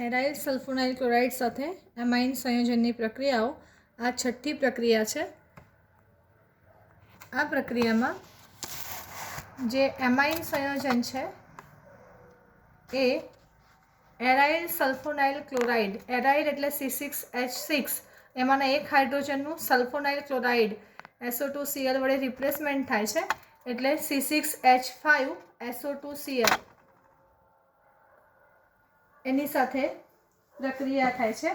Aryl sulphonyl chloride સાથે amine સંયોજનની પ્રક્રિયાઓ આ છઠ્ઠી પ્રક્રિયા છે. આ પ્રક્રિયામાં જે એમાઇન સંયોજન છે એ એરાઇલ સલ્ફોનાઇલ ક્લોરાઇડ, એરાઇલ એટલે C6H6, એમાંના એક હાઇડ્રોજનનું સલ્ફોનાઇલ ક્લોરાઇડ SO2Cl વડે રિપ્લેસમેન્ટ થાય છે એટલે C6H5SO2Cl એની સાથે પ્રક્રિયા થાય છે.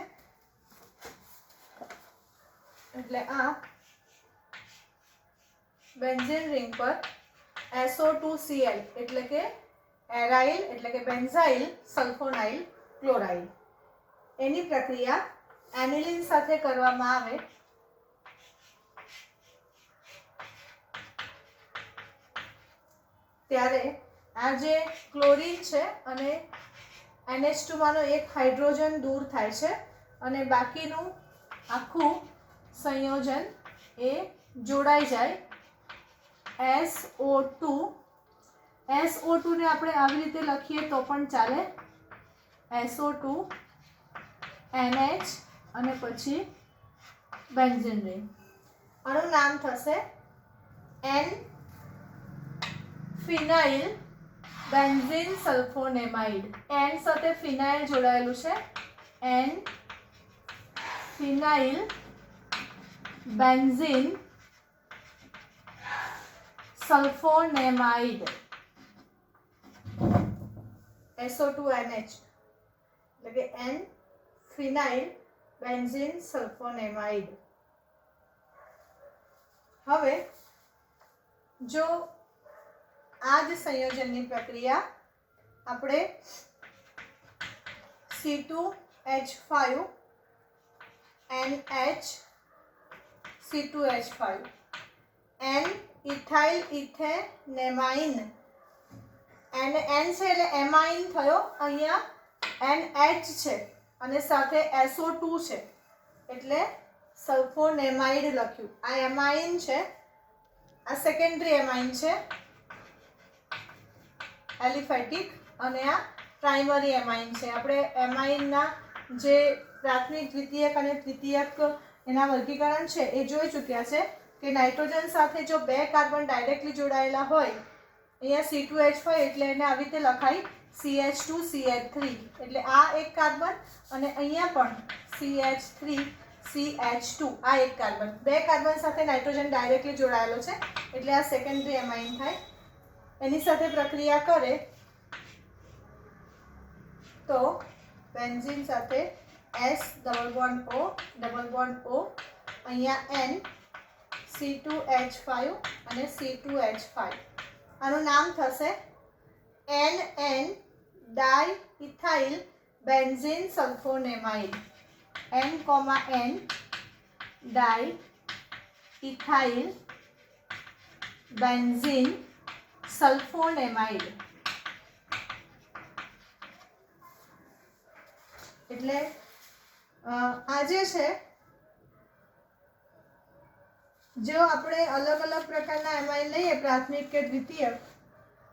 એટલે આ બેન્ઝીન રિંગ પર SO2Cl એટલે કે એરાઇલ એટલે કે બેન્ઝાઇલ સલ્ફોનાઇલ ક્લોરાઇડ એની પ્રક્રિયા એનિલિન સાથે કરવામાં આવે ત્યારે આ જે ક્લોરીન છે અને NH2 માંનો એક હાઇડ્રોજન દૂર થાય છે અને બાકીનું આખું સંયોજન એ જોડાઈ જાય. SO2 ને આપણે આવી રીતે લખીએ તો પણ ચાલે, SO2 NH અને પછી બેન્ઝીન રિંગ. આનું નામ થશે N ફિનાઇલ બેન્ઝીન સલ્ફોનેમાઇડ. N સાથે ફિનાઇલ જોડાયેલું છે, N ફિનાઇલ બેન્ઝીન સલ્ફોનેમાઇડ SO2NH એટલે કે N ફિનાઇલ બેન્ઝીન સલ્ફોનેમાઇડ. હવે જો આ જ સંયોજનની પ્રક્રિયા આપણે C2H5 NH C2H5 N ethyl ethanamine, N છે એટલે એમાઇન થયો, અહીંયા NH છે અને સાથે SO2 છે એટલે સલ્ફોનેમાઇડ લખ્યું. આ એમાઇન છે, આ સેકન્ડરી એમાઇન છે એલિફેટિક અને આ પ્રાઇમરી એમાઇન છે. આપણે એમાઇનના જે પ્રાથમિક, દ્વિતીયક અને તૃતીયક એના વર્ગીકરણ છે એ જોઈ ચૂક્યા છે કે નાઇટ્રોજન સાથે જો બે કાર્બન ડાયરેક્ટલી જોડાયેલા હોય, અહીંયા C2H5 એટલે એને આવી રીતે લખાય CH2CH3 એટલે આ એક કાર્બન અને અહીંયા પણ CH3CH2 આ એક કાર્બન. બે કાર્બન સાથે નાઇટ્રોજન ડાયરેક્ટલી જોડાયેલો છે એટલે આ સેકન્ડરી એમાઇન થાય. એની સાથે પ્રક્રિયા કરે તો બેન્ઝીન સાથે S ડબલ બોન્ડ O અહીંયા N C2H5 અને C2H5. આનું નામ થશે NN diethyl benzene sulfonamide. N, N diethyl benzene sulfonamide. એટલે આ જે છે, જો આપણે અલગ અલગ પ્રકારના એમાઇન લઈએ પ્રાથમિક કે દ્વિતીયક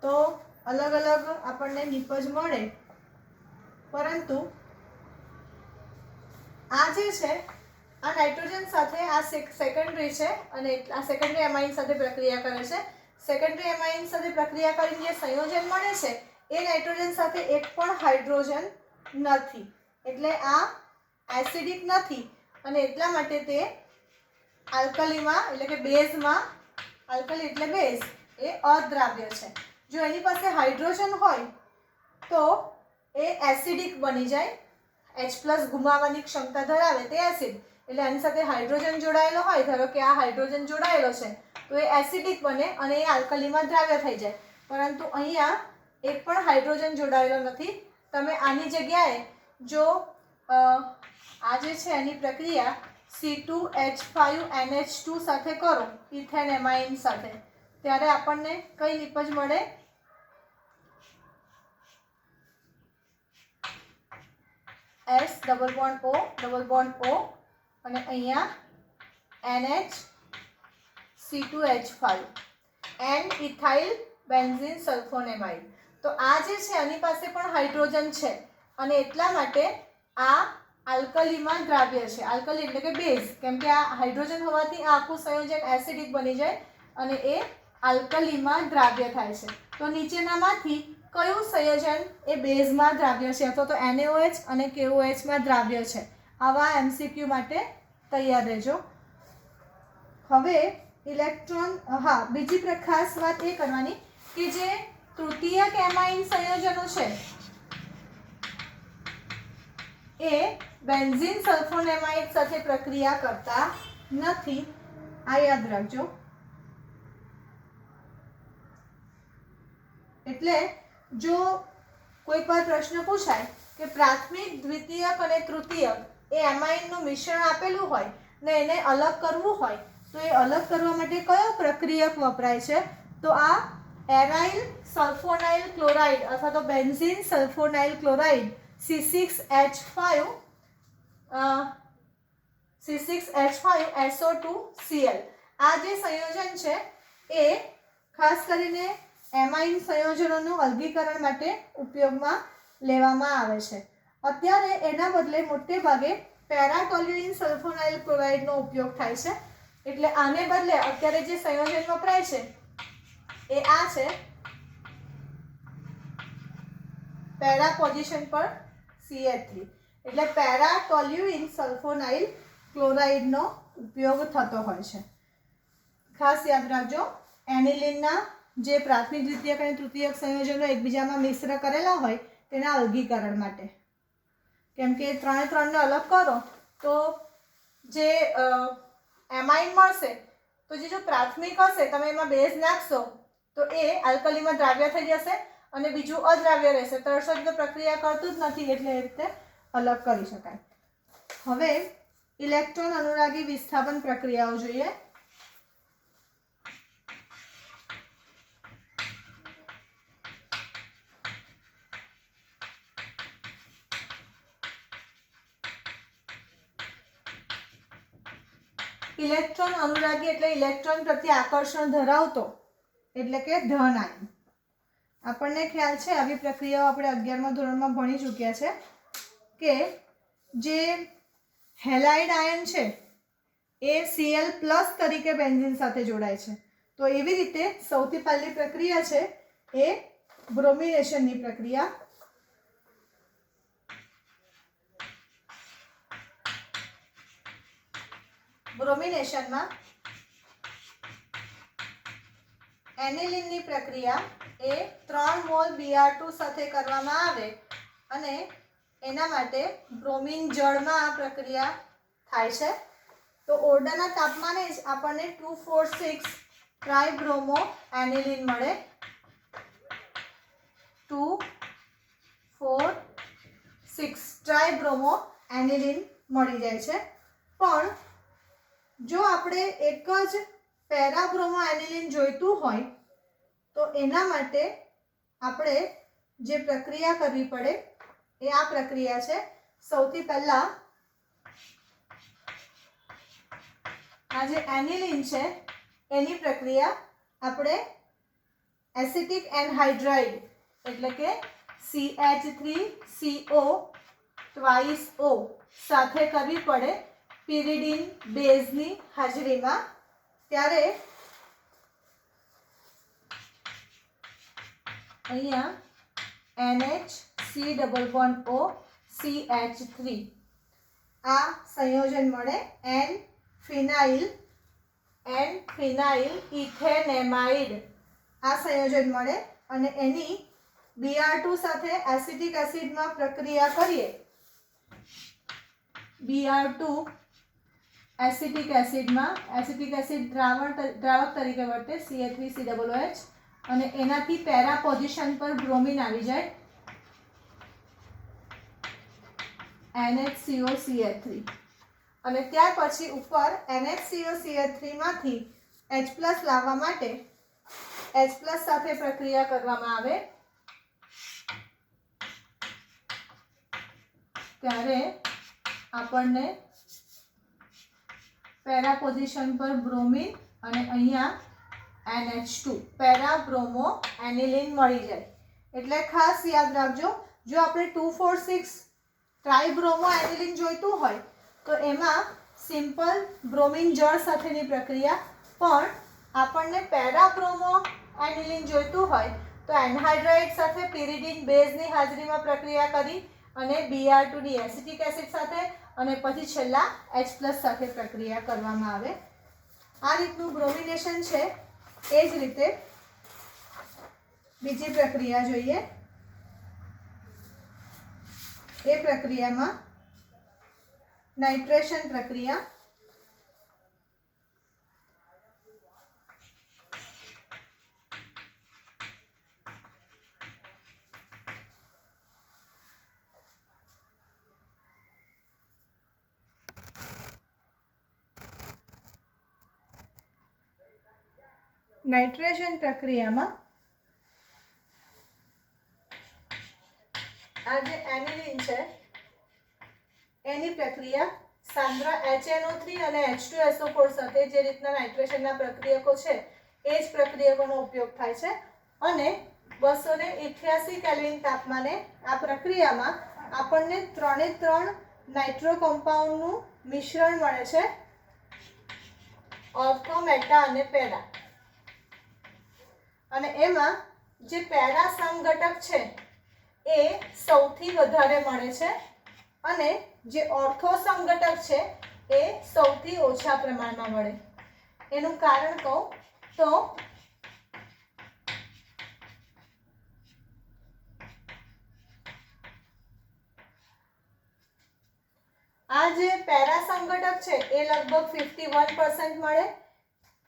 તો અલગ અલગ આપણને નિપજ મળે, પરંતુ આ જે છે આ નાઇટ્રોજન સાથે આ સેકન્ડરી છે અને આ સેકન્ડરી એમાઇન સાથે પ્રક્રિયા કરે છે. સેકન્ડરી એમાઇન સાથે પ્રક્રિયા કરીને જે સંયોજન મળે છે એ નાઇટ્રોજન સાથે એક પણ હાઇડ્રોજન નથી એટલે આ એસિડિક નથી અને એટલા માટે તે આલ્કલીમાં એટલે કે બેઝમાં, આલ્કલી એટલે બેઝ, એ અદ્રાવ્ય છે. જો એની પાસે હાઇડ્રોજન હોય તો એ એસિડિક બની જાય, H+ ગુમાવવાની ક્ષમતા ધરાવે તે એસિડ. એટલે આની સાથે હાઇડ્રોજન જોડાયેલો હોય, ધારો કે આ હાઇડ્રોજન જોડાયેલો છે તો એ એસિડિક બને અને એ આલ્કલીમાં દ્રાવ્ય થઈ જાય. પરંતુ અહીંયા એક પણ હાઇડ્રોજન જોડાયેલો નથી. તમે આની જગ્યાએ જો આ જે છે એની પ્રક્રિયા C2H5NH2 સાથે કરો, ઇથેનેમાઇન સાથે, ત્યારે આપણને કઈ નિપજ મળે? S ડબલ બોન્ડ O અને અહીંયા NH C2H5 N ethyl benzene sulfonamide. તો આ જે છે આની પાસે પણ હાઇડ્રોજન છે અને એટલા માટે આ આલ્કલીમાં દ્રાવ્ય છે. આલ્કલી એટલે કે બેઝ, કેમ કે આ હાઇડ્રોજન હોવાથી આ આખું સંયોજન એસિડિક બની જાય અને એ આલ્કલીમાં દ્રાવ્ય થાય છે. તો નીચેનામાંથી કયું સંયોજન એ બેઝમાં દ્રાવ્ય છે અથવા તો NaOH અને KOHમાં દ્રાવ્ય છે? આવા MCQ માટે તૈયાર રહેજો. હવે ઇલેક્ટ્રોન, બીજી ખાસ વાત એ કરવાની કે જે તૃતીયક એમાઇન સંયોજનો છે એ બેન્ઝીન સલ્ફોનેમાઇડ સાથે પ્રક્રિયા કરતા નથી. આ યાદ રાખજો. એટલે જો કોઈક વાર પ્રશ્ન પૂછાય કે પ્રાથમિક, દ્વિતીયક અને તૃતીયક એ એમાઇનનું મિશ્રણ આપેલું હોય ને એને અલગ કરવું હોય તો એ અલગ કરવા માટે કયો પ્રક્રિયક વપરાય છે? તો આ એરાઇલ સલ્ફોનાઇલ ક્લોરાઇડ અથવા તો benzene sulphonyl chloride C6H5 SO2Cl. આ જે સંયોજન છે એ ખાસ કરીને એમાઇન સંયોજનોનું અલગીકરણ માટે ઉપયોગમાં લેવામાં આવે છે. અત્યારે એના બદલે મોટે ભાગે પેરાટોલ્યુઇન સલ્ફોનાઇલ ક્લોરાઇડનો ઉપયોગ થાય છે. એટલે આને બદલે અત્યારે જે સંયોજન વપરાય છે એ આ છે, પેરા પોઝિશન પર CH3. એટલે પેરાટોલ્યુઇન સલ્ફોનાઇલ ક્લોરાઇડનો ઉપયોગ થતો હોય છે. ખાસ યાદ રાખજો, એનિલિનના જે પ્રાથમિક, દ્વિતીયક અને તૃતીયક સંયોજનો એકબીજામાં મિશ્ર કરેલા હોય તેના અલગીકરણ માટે. કેમ કે ત્રણને અલગ કરો તો જે એમાઇન મળશે તો જે પ્રાથમિક હશે તમે એમાં બેઝ નાખશો તો એ આલ્કલીમાં દ્રાવ્ય થઈ જશે અને બીજું અદ્રાવ્ય રહેશે. તરત જ પ્રક્રિયા કરતું જ નથી એટલે એ રીતે અલગ કરી શકાય. હવે ઇલેક્ટ્રોન અનુરાગી વિસ્થાપન પ્રક્રિયાઓ જોઈએ. ઇલેક્ટ્રોન અનુરાગી એટલે ઇલેક્ટ્રોન પ્રત્યે આકર્ષણ ધરાવતો, એટલે કે ધન આયન. આપણને ખ્યાલ છે આવી પ્રક્રિયાઓ આપણે 11મા ધોરણમાં ભણી ચૂક્યા છે કે જે હેલાઇડ આયન છે એ Cl+ તરીકે બેન્ઝીન સાથે જોડાય છે. તો એવી રીતે સૌથી પહેલી પ્રક્રિયા છે એ બ્રોમિનેશનની પ્રક્રિયા. બ્રોમિનેશનમાં એનિલિનની પ્રક્રિયા એ 3 મોલ Br2 સાથે કરવામાં આવે અને એના માટે બ્રોમિન જળમાં આ પ્રક્રિયા થાય છે. તો ઓરડાના તાપમાને જ આપણને 2,4,6 ટ્રાઇબ્રોમો એનિલિન મળે. 2,4,6 ટ્રાઇબ્રોમો એનિલિન મળી જાય છે. પણ જો આપણે એક જ પેરાબ્રોમો એનિલિન જોઈતું હોય તો એના માટે આપણે જે પ્રક્રિયા કરવી પડે એ આ પ્રક્રિયા છે. સૌથી પહેલા આ જે એનિલિન છે એની પ્રક્રિયા આપણે એસિટિક એનહાઇડ્રાઇડ એટલે કે CH3CO2O સાથે કરવી પડે પિરિડીન બેઝની હાજરીમાં. ત્યારે અહીંયા NH3 CH3 આ સંયોજન મળે. N ફિનાઇલ ઇથેનેમાઇડ આ સંયોજન મળે અને એની Br2 સાથે એસિટિક એસિડમાં પ્રક્રિયા કરીએ. Br2 એસિટિક એસિડમાં એસિટિક એસિડ દ્રાવક તરીકે વર્તે CH3COOH અને એનાથી પેરા પોઝિશન પર બ્રોમિન આવી જાય NHCOCl3 અને ત્યાર પછી ઉપર NHCOCl3 માંથી H+ લાવવા માટે H+ સાથે પ્રક્રિયા કરવામાં આવે. ત્યારે આપણને પેરા પોઝિશન પર બ્રોમિન અને અહીંયા NH2 પેરા બ્રોમો એનિલિન મળી જાય. એટલે ખાસ યાદ રાખજો, જો આપણે 2,4,6 ટ્રાઇબ્રોમો એનિલિન જોઈતું હોય તો એમાં સિમ્પલ બ્રોમિન જળ સાથેની પ્રક્રિયા, પણ આપણને પેરાબ્રોમો એનિલિન જોઈતું હોય તો એનહાઇડ્રાઇડ સાથે pyridine બેઝની હાજરીમાં પ્રક્રિયા કરી અને Br2 એસિટિક એસિડ સાથે અને પછી છેલ્લા H+ સાથે પ્રક્રિયા કરવામાં આવે. આ રીતનું બ્રોમિનેશન છે. એ જ રીતે બીજી પ્રક્રિયા જોઈએ. એ પ્રક્રિયામાં નાઇટ્રેશન પ્રક્રિયા. નાઇટ્રેશન પ્રક્રિયામાં આ જે એનિલિન છે એની પ્રક્રિયા સાંદ્ર HNO3 અને H2SO4 સાથે જે રીતના નાઇટ્રેશનના પ્રક્રિયકો છે એ જ પ્રક્રિયકોનો ઉપયોગ થાય છે અને 288 કેલ્વિન તાપમાને આ પ્રક્રિયામાં આપણને 3 નાઇટ્રો કમ્પાઉન્ડનું મિશ્રણ મળે છે, ઓર્થો, મેટા અને પેરા. અને એમાં જે પેરા સમઘટક છે એ સૌથી વધારે મળે છે અને જે ઓર્થો સમઘટક છે એ સૌથી ઓછા પ્રમાણમાં મળે. એનું કારણ કહું તો આ જે પેરા સમઘટક છે એ લગભગ 51% મળે,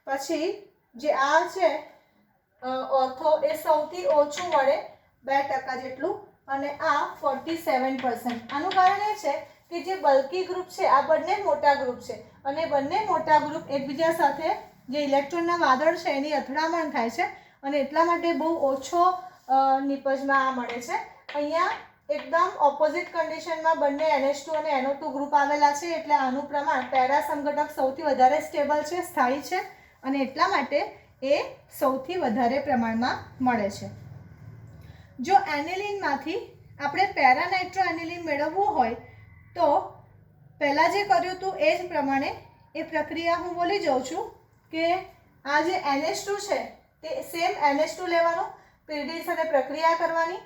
પછી જે આ છે ઓર્થો એ સૌથી ઓછું મળે 2% જેટલું અને આ 47%. આનું કારણ એ છે કે જે બલ્કી ગ્રુપ છે આ બંને મોટા ગ્રુપ છે અને બંને મોટા ગ્રુપ એકબીજા સાથે જે ઇલેક્ટ્રોનના વાદળ છે એની અથડામણ થાય છે અને એટલા માટે બહુ ઓછો નિપજમાં આ મળે છે. અહીંયા એકદમ ઓપોઝિટ કન્ડિશનમાં બંને NH2 અને NO2 ગ્રુપ આવેલા છે એટલે આનું પ્રમાણ પેરા સમઘટક સૌથી વધારે સ્ટેબલ છે, સ્થાયી છે અને એટલા માટે એ સૌથી વધારે પ્રમાણમાં મળે છે. જો એનિલિનમાંથી આપણે પેરાનાઇટ્રો એનિલિન મેળવવું હોય તો પહેલાં જે કર્યું હતું એ જ પ્રમાણે એ પ્રક્રિયા હું બોલી જાઉં છું કે આ જે NH2 છે તે સેમ NH2 લેવાનું, pyridine સાથે પ્રક્રિયા કરવાની,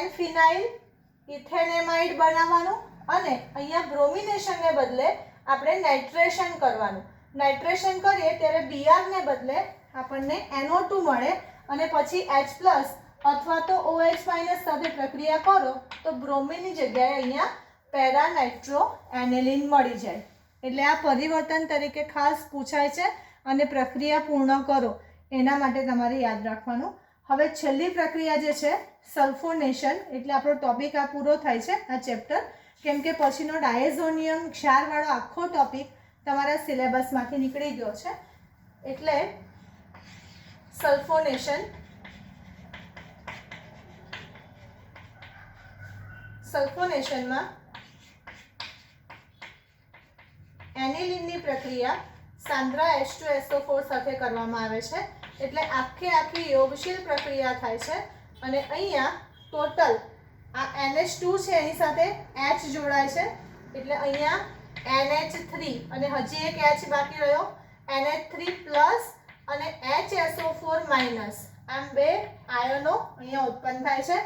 N-ફિનાઇલ ઇથેનેમાઇડ બનાવવાનું અને અહીંયા બ્રોમિનેશનને બદલે આપણે નાઇટ્રેશન કરવાનું. નાઇટ્રેશન કરીએ ત્યારે Br ને બદલે આપણને NO2 મળે અને પછી H+ અથવા તો OH- સાથે પ્રક્રિયા કરો તો બ્રોમિનની જગ્યાએ અહીંયા પેરાનાઇટ્રો એનિલિન મળી જાય. એટલે આ પરિવર્તન તરીકે ખાસ પૂછાય છે અને પ્રક્રિયા પૂર્ણ કરો એના માટે તમારે યાદ રાખવાનું. હવે છેલ્લી પ્રક્રિયા જે છે સલ્ફોનેશન, એટલે આપણો ટોપિક આ પૂરો થાય છે આ ચેપ્ટર, કેમ કે પછીનો ડાયઝોનિયમ ક્ષારવાળો આખો ટોપિક તમારા સિલેબસમાંથી નીકળી ગયો છે. એટલે સલ્ફોનેશનમાં એનિલિનની પ્રક્રિયા સાંદ્ર H2SO4 સાથે કરવામાં આવે છે એટલે આખી યોગશીલ પ્રક્રિયા થાય છે અને અહીંયા ટોટલ આ NH2 છે એની સાથે H જોડાય છે એટલે અહીંયા NH3 અને હજી એક H બાકી રહ્યો, NH3+ અને HSO4- આમ બે આયનો અહીંયા ઉત્પન્ન થાય છે.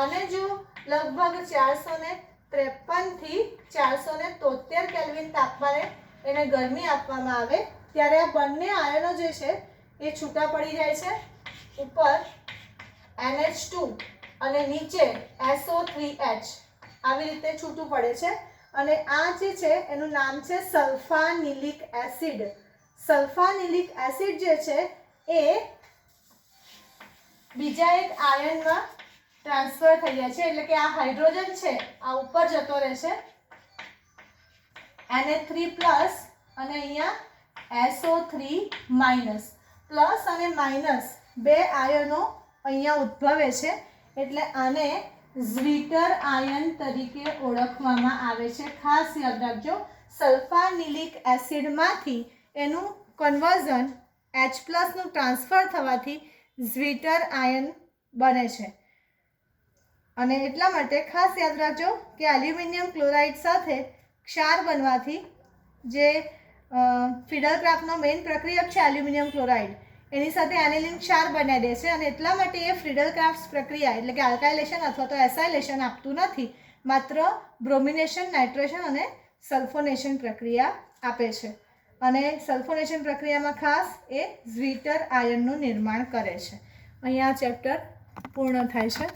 અને જો લગભગ 453 થી 473 કેલ્વિન તાપમાને એને ગરમી આપવામાં આવે ત્યારે આ બંને આયનો જે છે એ છૂટા પડી જાય છે. ઉપર NH2 અને નીચે SO3H આવી રીતે છૂટું પડે છે અને આ જે છે એનું નામ છે સલ્ફાનિલિક એસિડ. સલ્ફાનિલિક એસિડ જે છે એ બીજા એક આયનમાં ટ્રાન્સફર થઈ જાય છે એટલે કે આ હાઇડ્રોજન છે આ ઉપર જતો રહેશે Na3+ અને અહીંયા SO3- પ્લસ અને માઇનસ બે આયનો અહીંયા ઉદ્ભવે છે એટલે આને ઝ્વીટર આયન તરીકે ઓળખવામાં આવે છે. ખાસ યાદ રાખજો, સલ્ફાનિલિક એસિડમાંથી એનું કન્વર્ઝન H+ નું ટ્રાન્સફર થવાથી ઝ્વીટર આયન બને છે. અને એટલા માટે ખાસ યાદ રાખજો કે એલ્યુમિનિયમ ક્લોરાઇડ સાથે ક્ષાર બનવાથી જે ફ્રીડલક્રાફ્ટનો મેઇન પ્રક્રિયક છે એલ્યુમિનિયમ ક્લોરાઇડ, એની સાથે એનિલિન ક્ષાર બનાવી દે છે અને એટલા માટે એ ફ્રીડલક્રાફ્ટ પ્રક્રિયા એટલે કે આલ્કાઇલેશન અથવા તો એસાઇલેશન આપતું નથી, માત્ર બ્રોમિનેશન, નાઇટ્રેશન અને સલ્ફોનેશન પ્રક્રિયા આપે છે. અને સલ્ફોનેશન પ્રક્રિયામાં ખાસ એ ઝ્વીટર આયનનું નિર્માણ કરે છે. અહીંયા ચેપ્ટર પૂર્ણ થાય છે.